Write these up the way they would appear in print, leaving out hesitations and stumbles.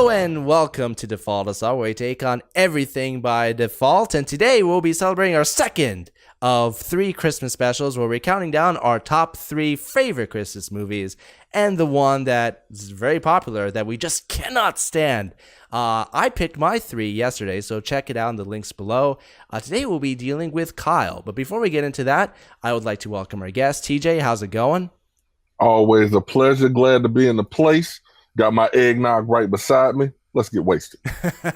Hello and welcome to Default Us All, where we take on everything by default. And today we'll be celebrating our second of 3 Christmas specials, where we're counting down our top 3 favorite Christmas movies and the one that is very popular that we just cannot stand. I picked my 3 yesterday, so check it out in the links below. Today we'll be dealing with Kyle, but before we get into that, I would like to welcome our guest. TJ, how's it going? Always a pleasure. Glad to be in the place. Got my eggnog right beside me. Let's get wasted.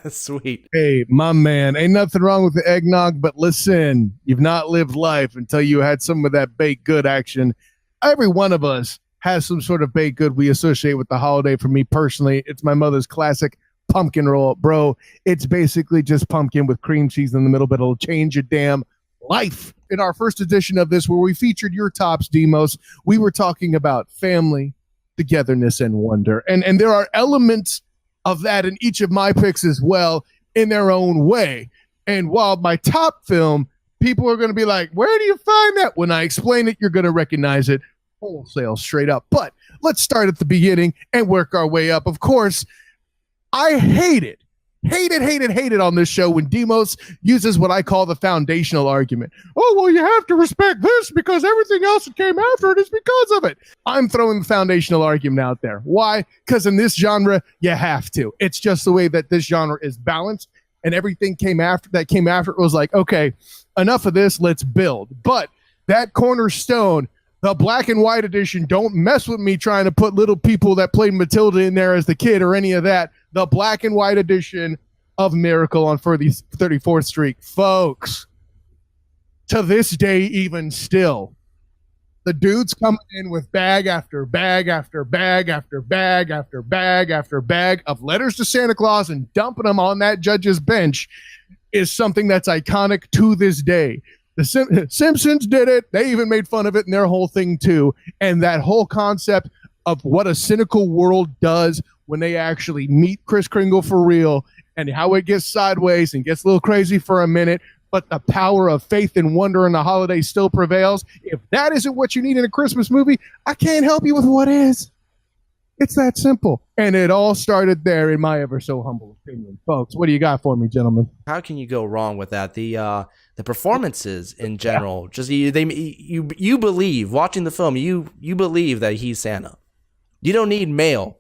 Sweet. Hey, my man, ain't nothing wrong with the eggnog, but listen, you've not lived life until you had some of that baked good action. Every one of us has some sort of baked good we associate with the holiday. For me personally, it's my mother's classic pumpkin roll. Bro, it's basically just pumpkin with cream cheese in the middle, but it'll change your damn life. In our first edition of this, where we featured your tops, Demos, we were talking about family, togetherness, and wonder. And there are elements of that in each of my picks as well, in their own way. And while my top film, people are going to be like, where do you find that? When I explain it, you're going to recognize it wholesale, straight up. But let's start at the beginning and work our way up. Of course, I hated on this show when Demos uses what I call the foundational argument. Oh, well, you have to respect this because everything else that came after it is because of it. I'm throwing the foundational argument out there. Why? Because in this genre, you have to. It's just the way that this genre is balanced, and everything came after it was like, okay, enough of this, let's build. But that cornerstone, the black and white edition, don't mess with me trying to put little people that played Matilda in there as the kid or any of that. The black and white edition of Miracle on 34th Street. Folks, to this day, even still, the dude's coming in with bag after bag after bag after bag after bag after bag of letters to Santa Claus and dumping them on that judge's bench is something that's iconic to this day. The Simpsons did it. They even made fun of it in their whole thing too. And that whole concept of what a cynical world does when they actually meet Kris Kringle for real, and how it gets sideways and gets a little crazy for a minute, but the power of faith and wonder in the holiday still prevails. If that isn't what you need in a Christmas movie, I can't help you with what is. It's that simple. And it all started there, in my ever so humble opinion. Folks, what do you got for me, gentlemen? How can you go wrong with that? The performances in general, just you believe, watching the film, you believe that he's Santa. You don't need mail.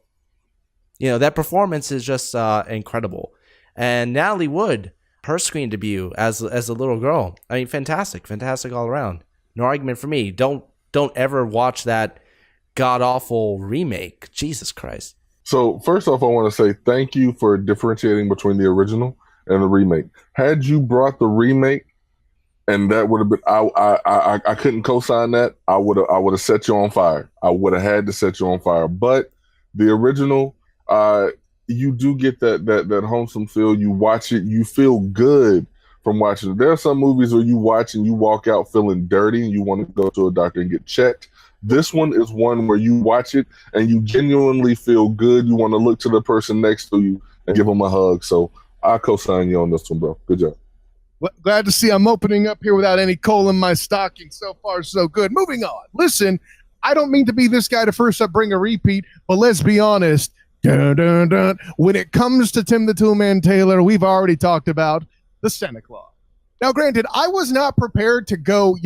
You know, that performance is just incredible. And Natalie Wood, her screen debut as a little girl, I mean, fantastic all around. No argument for me. Don't ever watch that god-awful remake. Jesus Christ. So first off, I want to say thank you for differentiating between the original and the remake. Had you brought the remake, and that would have been, I couldn't co-sign that. I would have set you on fire. I would have had to set you on fire. But the original, you do get that wholesome feel. You watch it, you feel good from watching it. There are some movies where you watch and you walk out feeling dirty and you want to go to a doctor and get checked. This one is one where you watch it and you genuinely feel good. You want to look to the person next to you and give them a hug. So I'll co-sign you on this one, bro. Good job. Glad to see I'm opening up here without any coal in my stocking. So far, so good. Moving on. Listen, I don't mean to be this guy to first up bring a repeat, but let's be honest. Dun, dun, dun. When it comes to Tim the Toolman Taylor, we've already talked about the Santa Claus. Now, granted, I was not prepared to go,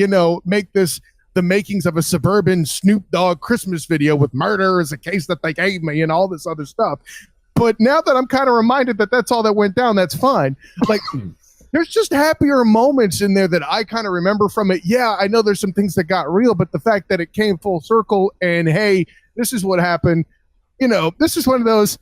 make this the makings of a suburban Snoop Dogg Christmas video with murder as a case that they gave me and all this other stuff. But now that I'm kind of reminded that that's all that went down, that's fine. Like, there's just happier moments in there that I kind of remember from it. Yeah, I know there's some things that got real, but the fact that it came full circle and, hey, this is what happened. This is one of those,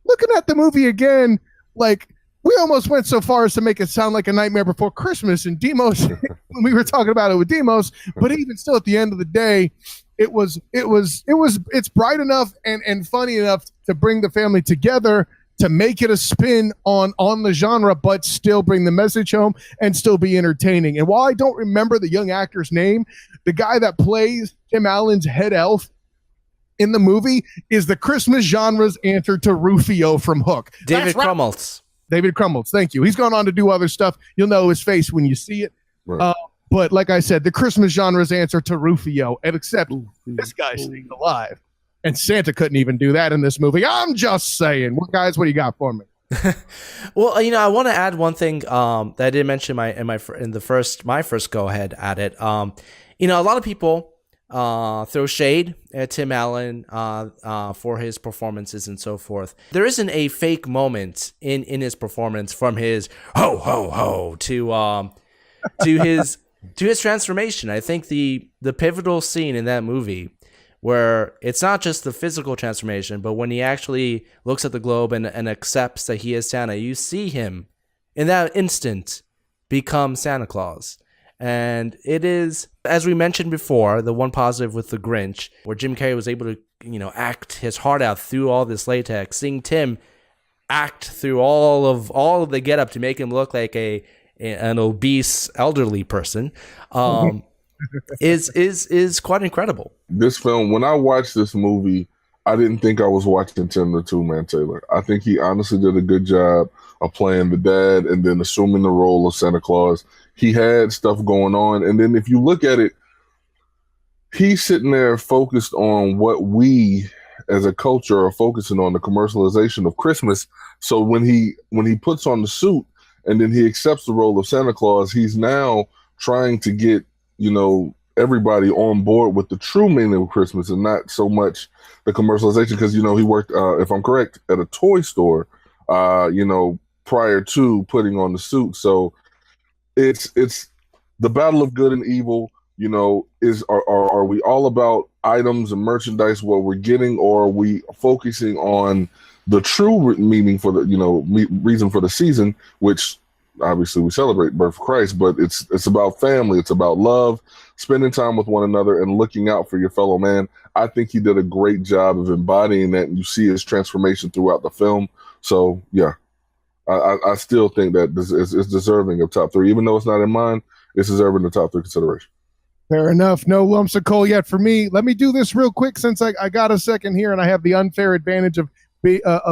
looking at the movie again, like, we almost went so far as to make it sound like A Nightmare Before Christmas and Demos when we were talking about it with Demos, but even still at the end of the day, it's bright enough and funny enough to bring the family together, to make it a spin on the genre, but still bring the message home and still be entertaining. And while I don't remember the young actor's name, the guy that plays Tim Allen's head elf in the movie is the Christmas genre's answer to Rufio from Hook. David Krumholtz. David Krumholtz, thank you. He's gone on to do other stuff. You'll know his face when you see it. Right. But like I said, the Christmas genre's answer to Rufio, and except this guy stays alive. And Santa couldn't even do that in this movie. I'm just saying. Well, guys, what do you got for me? Well, I want to add one thing that I did mention my first go ahead at it. A lot of people throw shade at Tim Allen for his performances and so forth. There isn't a fake moment in his performance, from his ho ho ho to his transformation. I think the pivotal scene in that movie, where it's not just the physical transformation, but when he actually looks at the globe and accepts that he is Santa, you see him in that instant become Santa Claus. And it is, as we mentioned before, the one positive with The Grinch, where Jim Carrey was able to, act his heart out through all this latex. Seeing Tim act through all of the getup to make him look like an obese elderly person, is quite incredible. This film, when I watched this movie, I didn't think I was watching Tim the Two-Man Taylor. I think he honestly did a good job of playing the dad and then assuming the role of Santa Claus. He had stuff going on. And then if you look at it, he's sitting there focused on what we as a culture are focusing on, the commercialization of Christmas. So when he puts on the suit and then he accepts the role of Santa Claus, he's now trying to get, everybody on board with the true meaning of Christmas and not so much the commercialization. Because, he worked, if I'm correct, at a toy store, prior to putting on the suit. So it's the battle of good and evil. Are we all about items and merchandise, what we're getting, or are we focusing on the true meaning for the reason for the season, which obviously we celebrate birth of Christ, but it's about family, it's about love, spending time with one another and looking out for your fellow man. I think he did a great job of embodying that, and you see his transformation throughout the film. So yeah, I still think that this is deserving of top 3, even though it's not in mine. It's deserving of top 3 consideration. Fair enough. No lumps of coal yet for me. Let me do this real quick since I got a second here and I have the unfair advantage of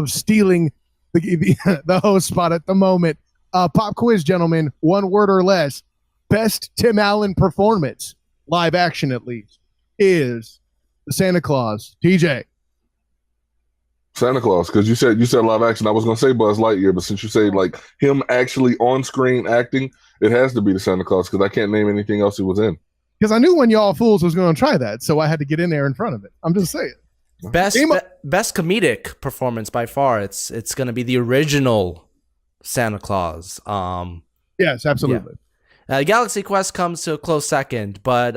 stealing the host spot at the moment. Pop quiz, gentlemen. 1 word or less. Best Tim Allen performance, live action at least, is the Santa Claus. TJ. Santa Claus, because you said live action. I was going to say Buzz Lightyear, but since you say like him actually on screen acting, it has to be the Santa Claus, because I can't name anything else he was in. Because I knew When Y'all Fools was going to try that, so I had to get in there in front of it. I'm just saying. Best comedic performance by far. It's going to be the original Santa Claus. Yes, absolutely. Yeah. Galaxy Quest comes to a close second, but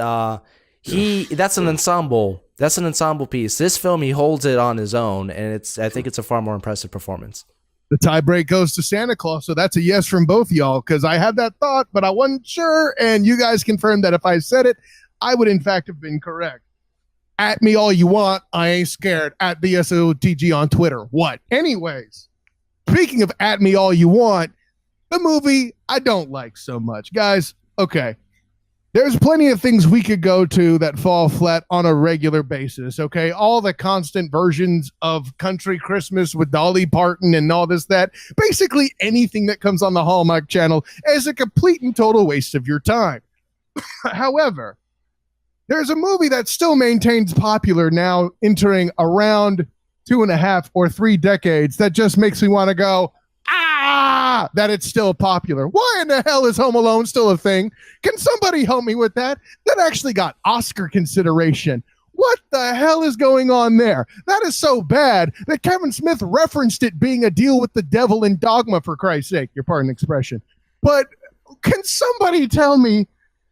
that's an ensemble. That's an ensemble piece. This film, he holds it on his own, and I think it's a far more impressive performance. The tie break goes to Santa Claus, so that's a yes from both y'all, because I had that thought, but I wasn't sure, and you guys confirmed that if I said it, I would in fact have been correct. At me all you want, I ain't scared. At BSOTG on Twitter. What? Anyways, speaking of at me all you want, the movie I don't like so much. Guys, okay. There's plenty of things we could go to that fall flat on a regular basis, okay? All the constant versions of Country Christmas with Dolly Parton and all this, that. Basically anything that comes on the Hallmark Channel is a complete and total waste of your time. However, there's a movie that still maintains popular now, entering around 2.5 or 3 decades, that just makes me want to go, that it's still popular. Why in the hell is Home Alone still a thing? Can somebody help me with that? That actually got Oscar consideration. What the hell is going on there? That is so bad that Kevin Smith referenced it being a deal with the devil in Dogma, for Christ's sake. Your pardon expression. But can somebody tell me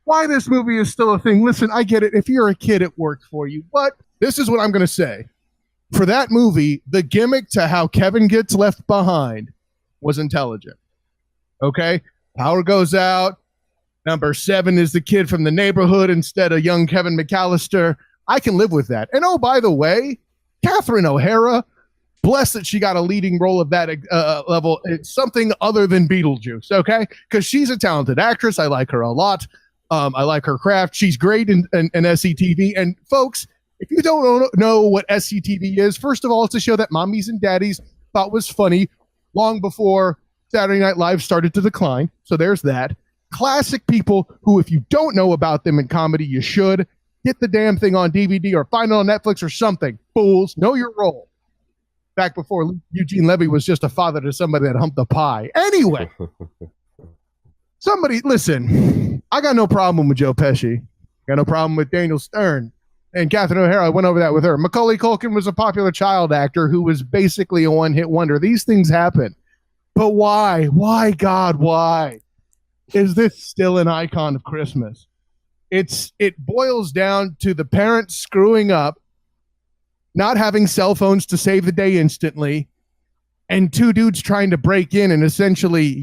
why this movie is still a thing? Listen, I get it. If you're a kid, it worked for you. But this is what I'm going to say. For that movie, the gimmick to how Kevin gets left behind was intelligent. Okay? Power goes out. Number 7 is the kid from the neighborhood instead of young Kevin McAllister. I can live with that. And oh, by the way, Catherine O'Hara, blessed that she got a leading role of that level. It's something other than Beetlejuice, okay? Because she's a talented actress. I like her a lot. I like her craft. She's great in SCTV. And folks, if you don't know what SCTV is, first of all, it's a show that mommies and daddies thought was funny long before Saturday Night Live started to decline. So there's that. Classic people who, if you don't know about them in comedy, you should. Get the damn thing on DVD or find it on Netflix or something. Fools, know your role. Back before Eugene Levy was just a father to somebody that humped a pie. Anyway, somebody, listen, I got no problem with Joe Pesci. Got no problem with Daniel Stern. And Catherine O'Hara, I went over that with her. Macaulay Culkin was a popular child actor who was basically a one-hit wonder. These things happen. But why? Why, God, why? Is this still an icon of Christmas? It boils down to the parents screwing up, not having cell phones to save the day instantly, and two dudes trying to break in and essentially,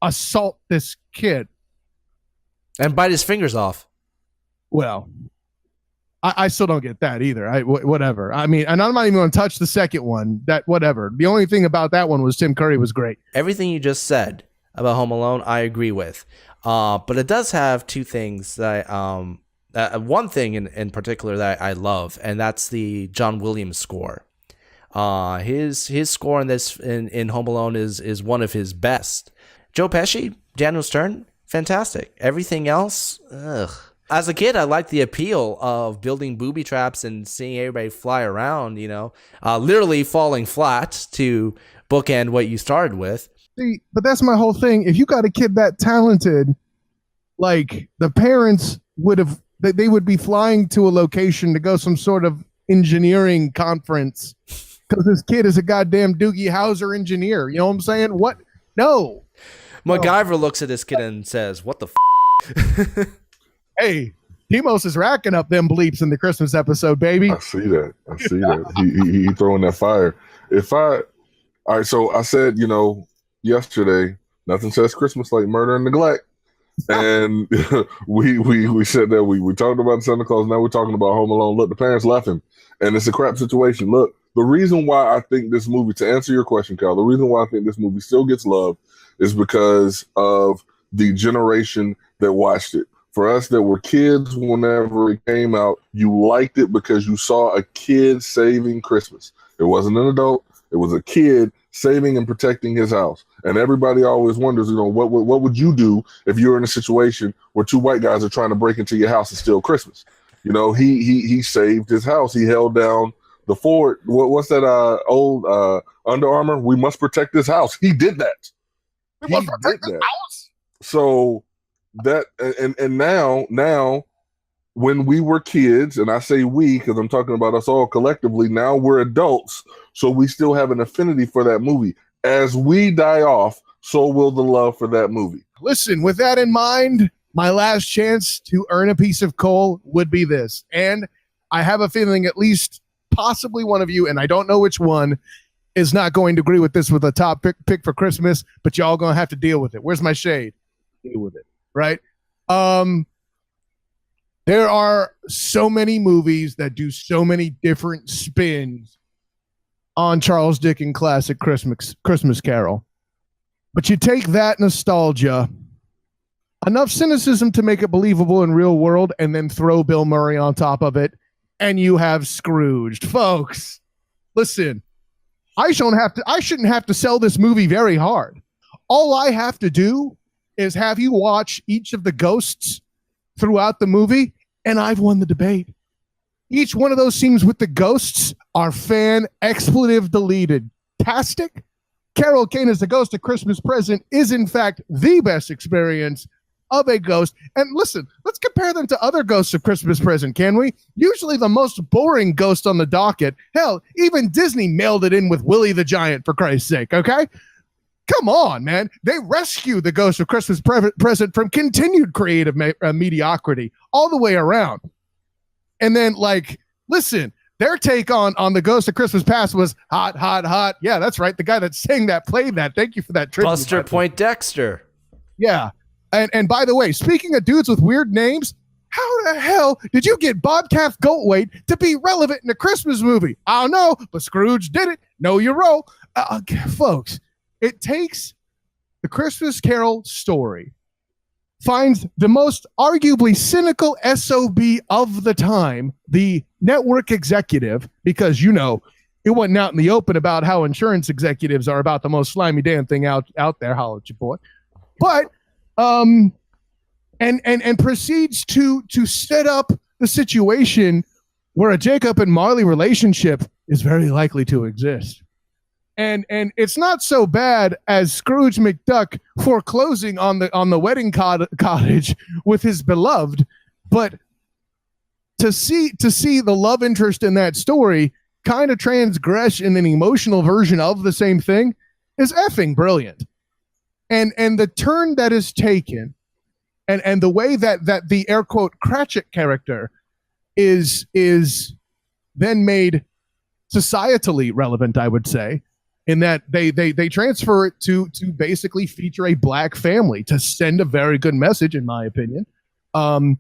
assault this kid. And bite his fingers off. Well, I still don't get that either. Whatever. I mean, and I'm not even going to touch the second one. That whatever. The only thing about that one was Tim Curry was great. Everything you just said about Home Alone, I agree with. But it does have two things that one thing in particular that I love, and that's the John Williams score. His score in this in Home Alone is one of his best. Joe Pesci, Daniel Stern, fantastic. Everything else, ugh. As a kid, I liked the appeal of building booby traps and seeing everybody fly around, literally falling flat to bookend what you started with. See, but that's my whole thing. If you got a kid that talented, like the parents they would be flying to a location to go some sort of engineering conference because this kid is a goddamn Doogie Howser engineer. You know what I'm saying? What? No. MacGyver looks at this kid and says, "What the f-?" Hey, Demos is racking up them bleeps in the Christmas episode, baby. I see that. He throwing that fire. All right, so I said, yesterday, nothing says Christmas like murder and neglect. And we said that we talked about Santa Claus, now we're talking about Home Alone. Look, the parents left him, and it's a crap situation. Look, the reason why I think this movie, to answer your question, Kyle, the reason why I think this movie still gets love is because of the generation that watched it. For us that were kids whenever it came out, you liked it because you saw a kid saving Christmas. It wasn't an adult. It was a kid saving and protecting his house. And everybody always wonders, what would you do if you're in a situation where two white guys are trying to break into your house and steal Christmas? He saved his house. He held down the fort. What's that old Under Armour? We must protect this house. He did that. We must protect this house. So that and now when we were kids, and I say we because I'm talking about us all collectively, now we're adults, so we still have an affinity for that movie. As we die off, so will the love for that movie. Listen, with that in mind, my last chance to earn a piece of coal would be this. And I have a feeling at least possibly one of you, and I don't know which one, is not going to agree with this with a top pick for Christmas, but y'all going to have to deal with it. Where's my shade? Deal with it, right? There are so many movies that do so many different spins on Charles Dickens' classic Christmas Carol. But you take that nostalgia, enough cynicism to make it believable in real world, and then throw Bill Murray on top of it, and you have Scrooged. Folks, listen, I shouldn't have to sell this movie very hard. All I have to do is have you watch each of the ghosts throughout the movie, and I've won the debate. Each one of those scenes with the ghosts are fan expletive deleted. Tastic. Carol Kane as the Ghost of Christmas Present is in fact the best experience of a ghost. And listen, let's compare them to other Ghosts of Christmas Present, can we? Usually the most boring ghost on the docket. Hell, even Disney mailed it in with Willie the Giant, for Christ's sake, okay? Come on, man. They rescue the Ghost of Christmas Present from continued creative mediocrity all the way around. And then, listen, their take on the Ghost of Christmas Past was hot, hot, hot. Yeah, that's right. The guy that sang that played that. Thank you for that tribute. Buster Poindexter. Yeah. And by the way, speaking of dudes with weird names, how the hell did you get Bobcat Goldthwait to be relevant in a Christmas movie? I don't know, but Scrooge did it. Know your role. Folks, it takes the Christmas Carol story, finds the most arguably cynical SOB of the time, the network executive, because, it wasn't out in the open about how insurance executives are about the most slimy damn thing out there. Holla at your boy. But, and proceeds to set up the situation where a Jacob and Marley relationship is very likely to exist. And it's not so bad as Scrooge McDuck foreclosing on the wedding cottage with his beloved, but to see the love interest in that story kind of transgress in an emotional version of the same thing is effing brilliant. And the turn that is taken, and the way that the air quote Cratchit character is then made societally relevant, I would say, in that they transfer it to basically feature a black family to send a very good message, in my opinion. And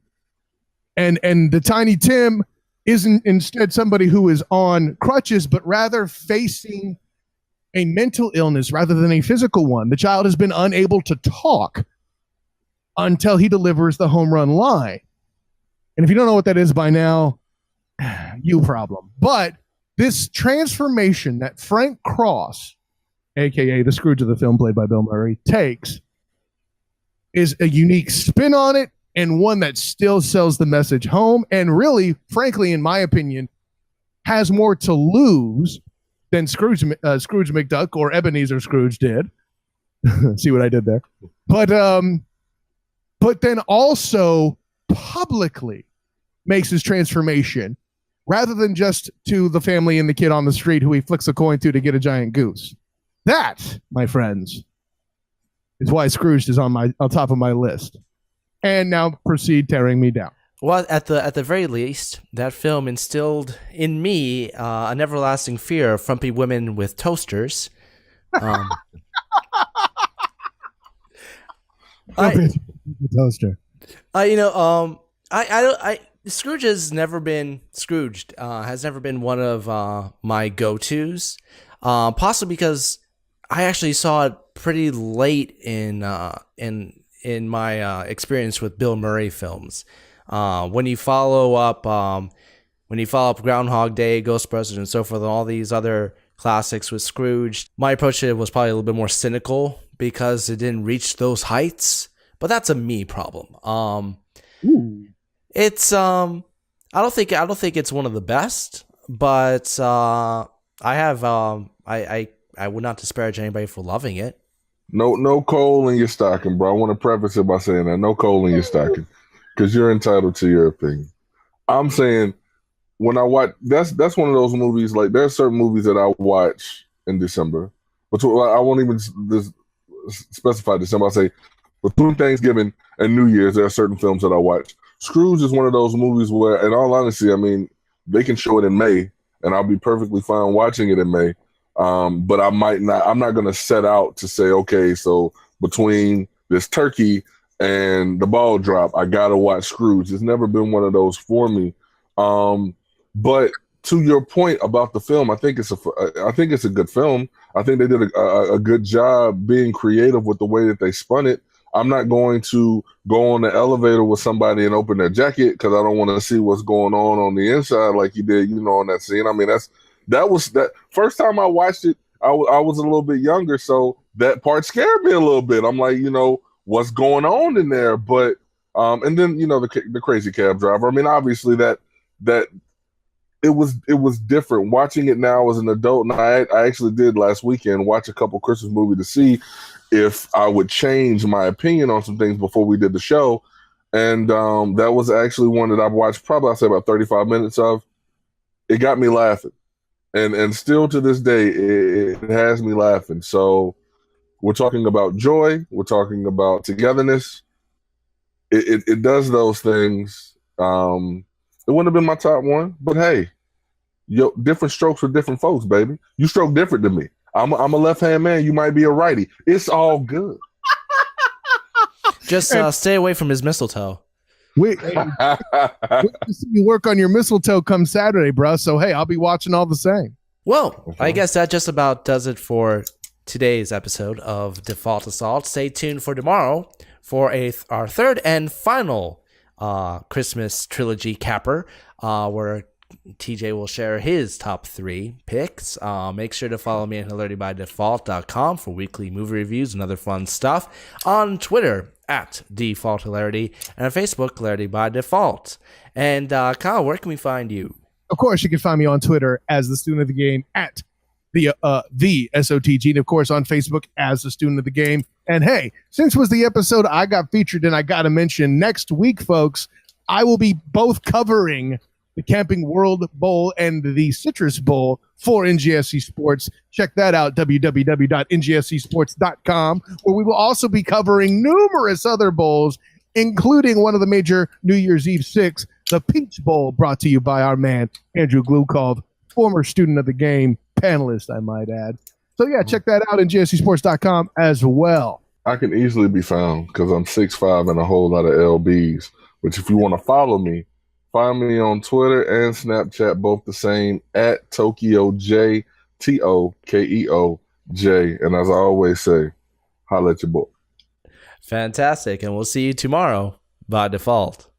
the Tiny Tim isn't instead somebody who is on crutches, but rather facing a mental illness rather than a physical one. The child has been unable to talk until he delivers the home run line. And if you don't know what that is by now, you problem. But this transformation that Frank Cross, aka the Scrooge of the film played by Bill Murray, takes is a unique spin on it, and one that still sells the message home, and really, frankly, in my opinion, has more to lose than Scrooge McDuck or Ebenezer Scrooge did. See what I did there? But then also publicly makes his transformation, rather than just to the family and the kid on the street who he flicks a coin to get a giant goose. That, my friends, is why Scrooge is on top of my list. And now proceed tearing me down. Well, at the very least, that film instilled in me an everlasting fear of frumpy women with toasters. Toaster. Scrooge has never been Scrooged. Has never been one of my go-tos. Possibly because I actually saw it pretty late in my experience with Bill Murray films. When you follow up Groundhog Day, Ghostbusters, and so forth, and all these other classics with Scrooge, my approach to it was probably a little bit more cynical because it didn't reach those heights. But that's a me problem. It's I don't think it's one of the best, but I would not disparage anybody for loving it. No coal in your stocking, bro. I want to preface it by saying that no coal in your stocking, because you're entitled to your opinion. I'm saying when I watch, that's one of those movies. Like, there are certain movies that I watch in December, but I won't even specify December. I say between Thanksgiving and New Year's, there are certain films that I watch. Scrooge is one of those movies where, in all honesty, I mean, they can show it in May, and I'll be perfectly fine watching it in May. But I'm not going to set out to say, okay, so between this turkey and the ball drop, I got to watch Scrooge. It's never been one of those for me. But to your point about the film, I think it's a good film. I think they did a good job being creative with the way that they spun it. I'm not going to go on the elevator with somebody and open their jacket because I don't want to see what's going on the inside like he did, on that scene. I mean, that was that first time I watched it. I was a little bit younger, so that part scared me a little bit. I'm like, what's going on in there? But and then the crazy cab driver. I mean, obviously that it was different. Watching it now as an adult, and I actually did last weekend watch a couple Christmas movies to see if I would change my opinion on some things before we did the show. And that was actually one that I've watched probably, I'd say, about 35 minutes of. It got me laughing. And still to this day, it has me laughing. So we're talking about joy. We're talking about togetherness. It does those things. It wouldn't have been my top one, but hey, different strokes for different folks, baby. You stroke different than me. I'm a left-hand man. You might be a righty. It's all good. Just stay away from his mistletoe. Wait to see you work on your mistletoe come Saturday, bro. So, hey, I'll be watching all the same. Well, I guess that just about does it for today's episode of Default Assault. Stay tuned for tomorrow for our third and final Christmas trilogy capper, where TJ will share his top 3 picks. Make sure to follow me at hilarity by default.com for weekly movie reviews and other fun stuff. On Twitter at Default Hilarity, and on Facebook, Hilarity by Default. And Kyle, where can we find you? Of course, you can find me on Twitter as the student of the game at the SOTG, and of course on Facebook as the student of the game. And hey, since it was the episode I got featured in, I got to mention next week, folks, I will be both covering the Camping World Bowl and the Citrus Bowl for NGSC Sports. Check that out, www.ngscsports.com, where we will also be covering numerous other bowls, including one of the major New Year's Eve 6, the Peach Bowl, brought to you by our man, Andrew Glukov, former student of the game, panelist, I might add. So yeah, check that out, ngscsports.com as well. I can easily be found because I'm 6'5" and a whole lot of LBs. Which if you want to follow me, find me on Twitter and Snapchat, both the same, at Tokeo J, Tokeo J. And as I always say, holla at your boy. Fantastic. And we'll see you tomorrow by default.